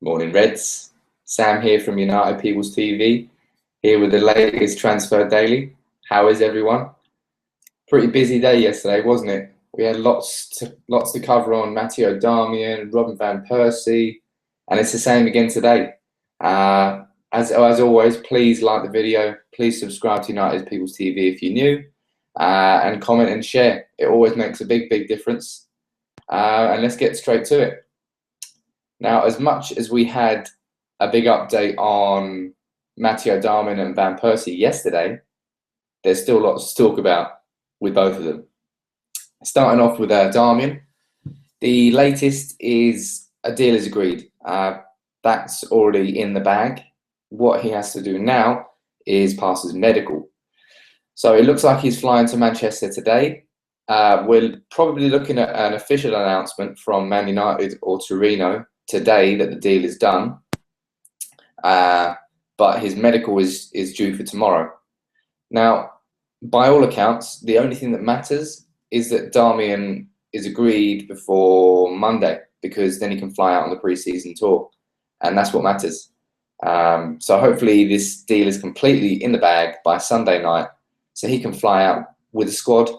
Morning, Reds. Sam here from United People's TV, here with the latest transfer daily. How is everyone? Pretty busy day yesterday, wasn't it? We had lots to cover on Matteo Darmian, Robin van Persie, and it's the same again today. As always, please like the video. Please subscribe to United People's TV if you're new, and comment and share. It always makes a big difference. And let's get straight to it. Now, as much as we had a big update on Matteo Darmian and Van Persie yesterday, there's still lots to talk about with both of them. Starting off with Darmian, the latest is a deal is agreed. That's already in the bag. What he has to do now is pass his medical. So it looks like he's flying to Manchester today. We're probably looking at an official announcement from Man United or Torino today that the deal is done, but his medical is due for tomorrow. Now, by all accounts, the only thing that matters is that Darmian is agreed before Monday, because then he can fly out on the pre-season tour, and that's what matters. So hopefully this deal is completely in the bag by Sunday night, so he can fly out with the squad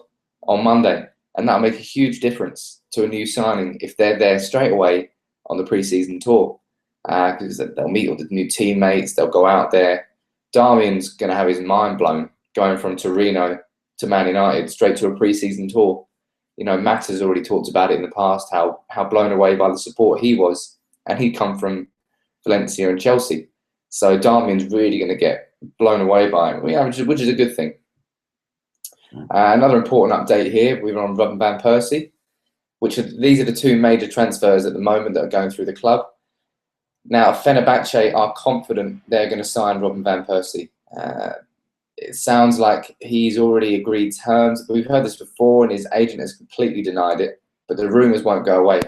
on Monday, and that'll make a huge difference to a new signing if they're there straight away on the pre-season tour, because they'll meet all the new teammates, they'll go out there. Darmian's going to have his mind blown going from Torino to Man United straight to a pre-season tour. You know, Matt has already talked about it in the past, how blown away by the support he was, and he'd come from Valencia and Chelsea. So Darmian's really going to get blown away by it, which is a good thing. Another important update here, we're on Robin van Persie. These are the two major transfers at the moment that are going through the club. Now, Fenerbahce are confident they're going to sign Robin van Persie. It sounds like he's already agreed terms. We've heard this before, and his agent has completely denied it, but the rumours won't go away.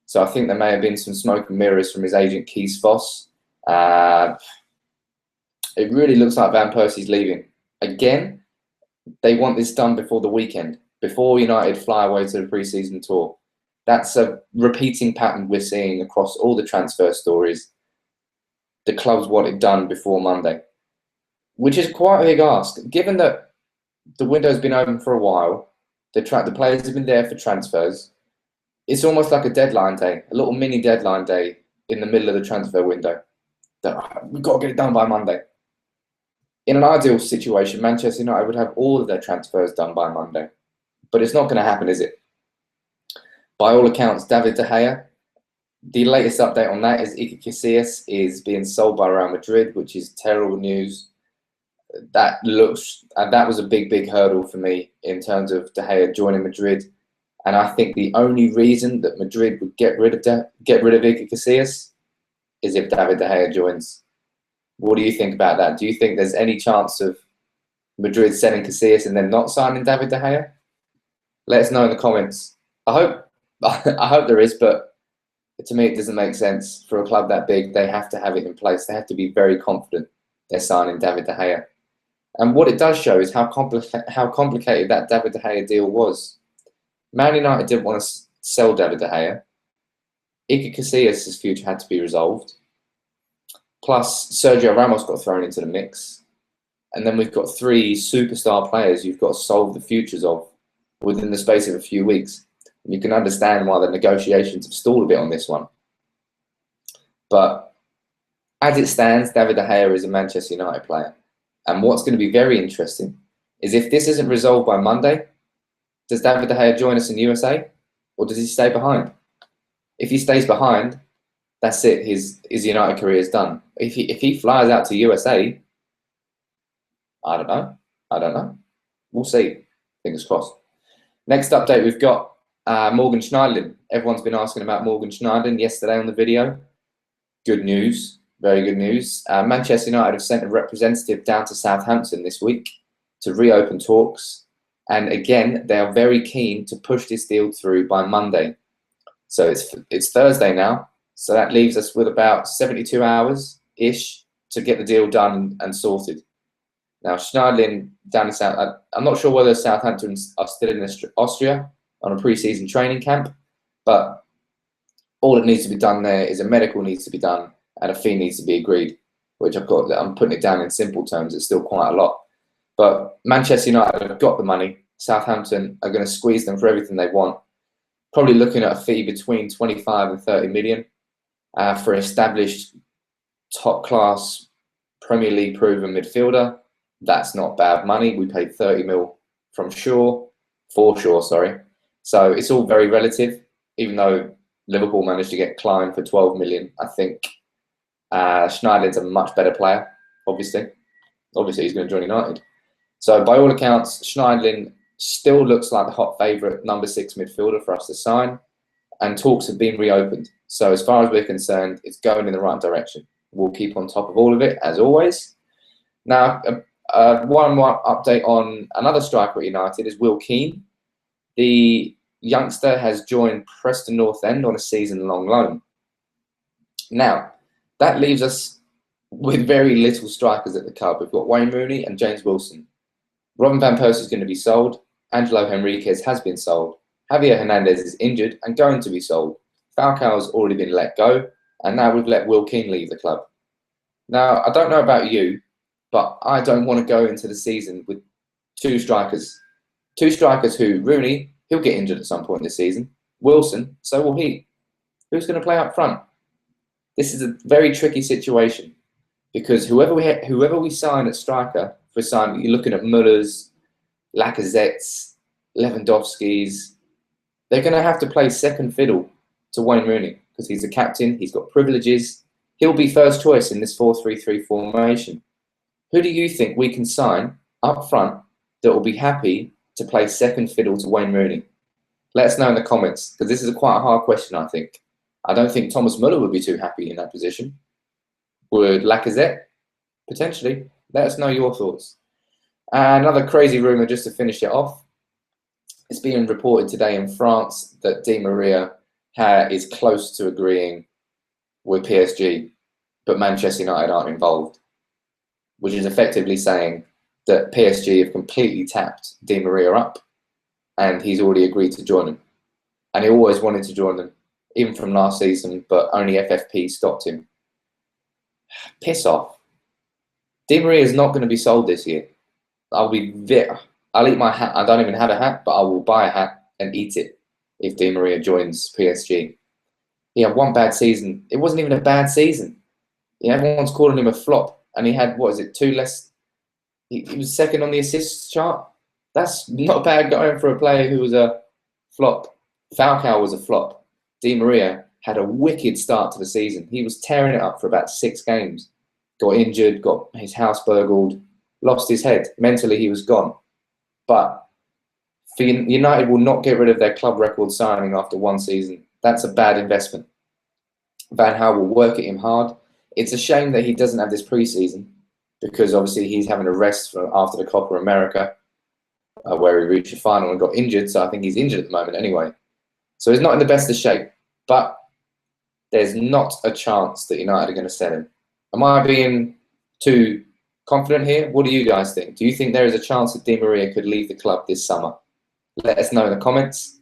So I think there may have been some smoke and mirrors from his agent, Kees Vos. It really looks like Van Persie's leaving. Again, they want this done before the weekend, before United fly away to the pre-season tour. That's a repeating pattern we're seeing across all the transfer stories. The clubs want it done before Monday, which is quite a big ask. Given that the window's been open for a while, the players have been there for transfers, it's almost like a deadline day, a little mini deadline day in the middle of the transfer window. We've got to get it done by Monday. In an ideal situation, Manchester United would have all of their transfers done by Monday. But it's not going to happen, is it? By all accounts, David De Gea, the latest update on that is Iker Casillas is being sold by Real Madrid, which is terrible news. That was a big hurdle for me in terms of De Gea joining Madrid. And I think the only reason that Madrid would get rid of Iker Casillas is if David De Gea joins. What do you think about that? Do you think there's any chance of Madrid selling Casillas and then not signing David De Gea? Let us know in the comments. I hope there is, but to me it doesn't make sense. For a club that big, they have to have it in place. They have to be very confident they're signing David De Gea. And what it does show is how complicated that David De Gea deal was. Man United didn't want to sell David De Gea. Iker Casillas' future had to be resolved. Plus, Sergio Ramos got thrown into the mix. And then we've got three superstar players you've got to solve the futures of within the space of a few weeks. And you can understand why the negotiations have stalled a bit on this one. But as it stands, David De Gea is a Manchester United player. And what's going to be very interesting is if this isn't resolved by Monday, does David De Gea join us in USA, or does he stay behind? If he stays behind, that's it. His United career is done. If he flies out to USA, I don't know. We'll see. Fingers crossed. Next update, we've got Morgan Schneiderlin. Everyone's been asking about Morgan Schneiderlin yesterday on the video. Good news. Very good news. Manchester United have sent a representative down to Southampton this week to reopen talks. And again, they are very keen to push this deal through by Monday. So it's Thursday now. So that leaves us with about 72 hours-ish to get the deal done and sorted. Now, Schneiderlin down in I'm not sure whether Southampton are still in Austria on a pre-season training camp, but All that needs to be done there is a medical needs to be done and a fee needs to be agreed, which I'm putting it down in simple terms. It's still quite a lot. But Manchester United have got the money. Southampton are going to squeeze them for everything they want. Probably looking at a fee between 25 and 30 million for established top-class Premier League proven midfielder. That's not bad money. We paid 30 mil for Shaw, sorry. So it's all very relative, even though Liverpool managed to get Klein for 12 million. I think Schneiderlin's a much better player, obviously. Obviously, he's going to join United. So by all accounts, Schneiderlin still looks like the hot favourite number 6 midfielder for us to sign, and talks have been reopened. So as far as we're concerned, it's going in the right direction. We'll keep on top of all of it, as always. Now, one more update on another striker at United is Will Keane. The youngster has joined Preston North End on a season-long loan. Now, that leaves us with very little strikers at the club. We've got Wayne Rooney and James Wilson. Robin van Persie is going to be sold. Angelo Henriquez has been sold. Javier Hernandez is injured and going to be sold. Falcao's already been let go, and now we've let Will Keane leave the club. Now, I don't know about you, but I don't want to go into the season with two strikers. Two strikers who, Rooney, he'll get injured at some point this season. Wilson, so will he. Who's going to play up front? This is a very tricky situation because whoever we sign at striker, for signing, you're looking at Muller's, Lacazette's, Lewandowski's, they're going to have to play second fiddle to Wayne Rooney because he's the captain, he's got privileges. He'll be first choice in this 4-3-3 formation. Who do you think we can sign up front that will be happy to play second fiddle to Wayne Rooney? Let us know in the comments, because this is quite a hard question, I think. I don't think Thomas Muller would be too happy in that position. Would Lacazette? Potentially. Let us know your thoughts. Another crazy rumour just to finish it off. It's being reported today in France that Di Maria is close to agreeing with PSG, but Manchester United aren't involved, which is effectively saying that PSG have completely tapped Di Maria up and he's already agreed to join them. And he always wanted to join them, even from last season, but only FFP stopped him. Piss off. Di Maria is not going to be sold this year. I'll eat my hat. I don't even have a hat, but I will buy a hat and eat it if Di Maria joins PSG. He had one bad season. It wasn't even a bad season. Everyone's calling him a flop, and he had, what is it, 2 less. He was second on the assists chart. That's not bad going for a player who was a flop. Falcao was a flop. Di Maria had a wicked start to the season. He was tearing it up for about 6 games. Got injured, got his house burgled, lost his head. Mentally, he was gone. But United will not get rid of their club record signing after 1 season. That's a bad investment. Van Gaal will work at him hard. It's a shame that he doesn't have this pre-season because obviously he's having a rest after the Copa America where he reached the final and got injured. So I think he's injured at the moment anyway. So he's not in the best of shape. But there's not a chance that United are going to sell him. Am I being too confident here? What do you guys think? Do you think there is a chance that Di Maria could leave the club this summer? Let us know in the comments.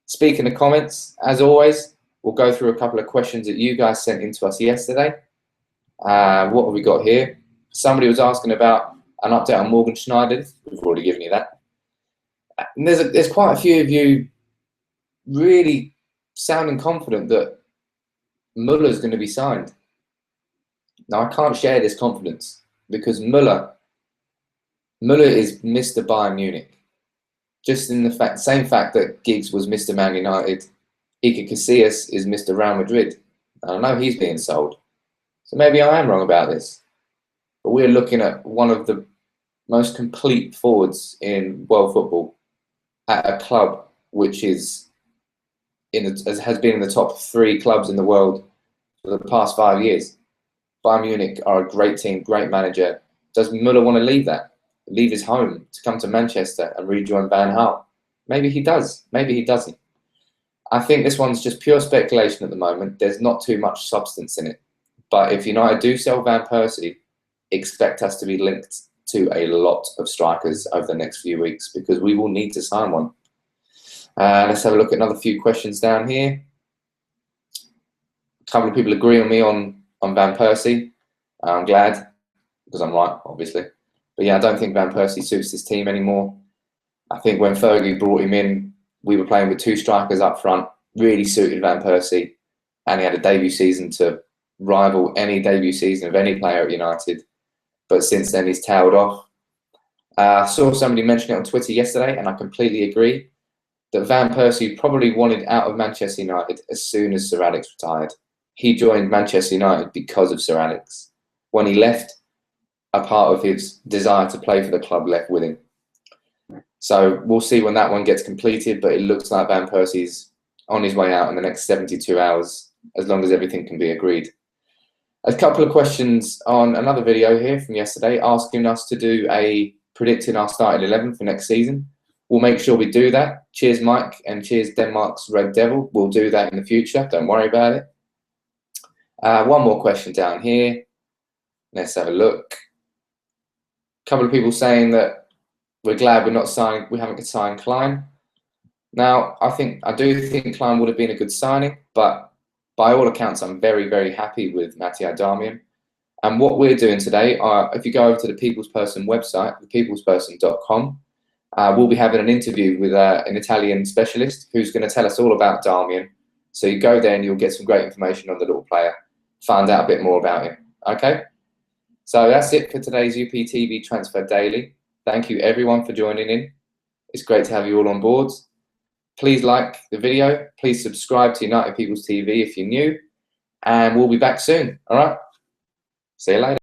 Speaking of comments, as always, we'll go through a couple of questions that you guys sent in to us yesterday. What have we got here? Somebody was asking about an update on Morgan Schneider. We've already given you that. And there's quite a few of you really sounding confident that Muller's going to be signed. Now, I can't share this confidence because Muller is Mr. Bayern Munich. Just in the same fact that Giggs was Mr. Man United, Iker Casillas is Mr. Real Madrid. I know he's being sold. So maybe I am wrong about this. But we're looking at one of the most complete forwards in world football at a club which is has been in the top 3 clubs in the world for the past 5 years. Bayern Munich are a great team, great manager. Does Muller want to leave that? Leave his home to come to Manchester and rejoin Van Gaal? Maybe he does. Maybe he doesn't. I think this one's just pure speculation at the moment. There's not too much substance in it. But if United do sell Van Persie, expect us to be linked to a lot of strikers over the next few weeks because we will need to sign one. Let's have a look at another few questions down here. A couple of people agree on me on Van Persie. I'm glad, because I'm right, obviously. But yeah, I don't think Van Persie suits this team anymore. I think when Fergie brought him in, we were playing with 2 strikers up front, really suited Van Persie, and he had a debut season to rival any debut season of any player at United. But since then, he's tailed off. I saw somebody mention it on Twitter yesterday, and I completely agree, that Van Persie probably wanted out of Manchester United as soon as Sir Alex retired. He joined Manchester United because of Sir Alex. When he left, a part of his desire to play for the club left with him. So we'll see when that one gets completed, but it looks like Van Persie's on his way out in the next 72 hours, as long as everything can be agreed. A couple of questions on another video here from yesterday, asking us to do a predicting our starting 11 for next season. We'll make sure we do that. Cheers, Mike, and cheers, Denmark's Red Devil. We'll do that in the future. Don't worry about it. One more question down here. Let's have a look. A couple of people saying that we're glad we haven't signed Klein. Now, I do think Klein would have been a good signing, but by all accounts, I'm very, very happy with Matteo Darmian. And what we're doing today, if you go over to the People's Person website, thepeoplesperson.com, we'll be having an interview with an Italian specialist who's going to tell us all about Darmian. So you go there and you'll get some great information on the little player, find out a bit more about him. Okay? So that's it for today's UPTV Transfer Daily. Thank you everyone for joining in. It's great to have you all on board. Please like the video. Please subscribe to United People's TV if you're new. And we'll be back soon. All right? See you later.